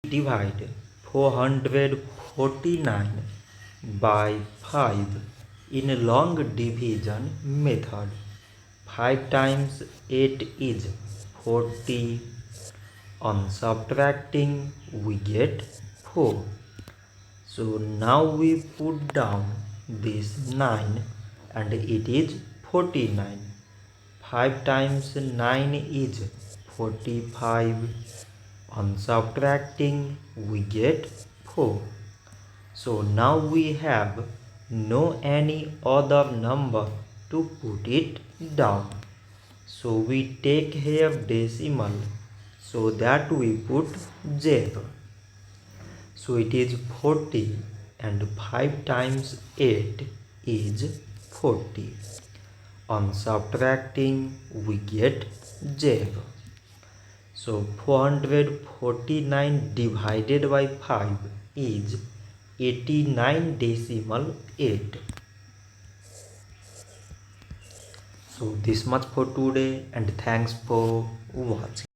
divide 449 by 5 in a long division method. 5 times 8 is 40. On subtracting, we get 4. So now we put down this 9 and it is 49. 5 times 9 is 45. On subtracting, we get 4. So now we have no any other number to put it down. So we take here decimal so that we put 0. So it is 40 and 5 times 8 is 40. On subtracting, we get 0. So 449 divided by 5 is 89.8. So this much for today and thanks for watching.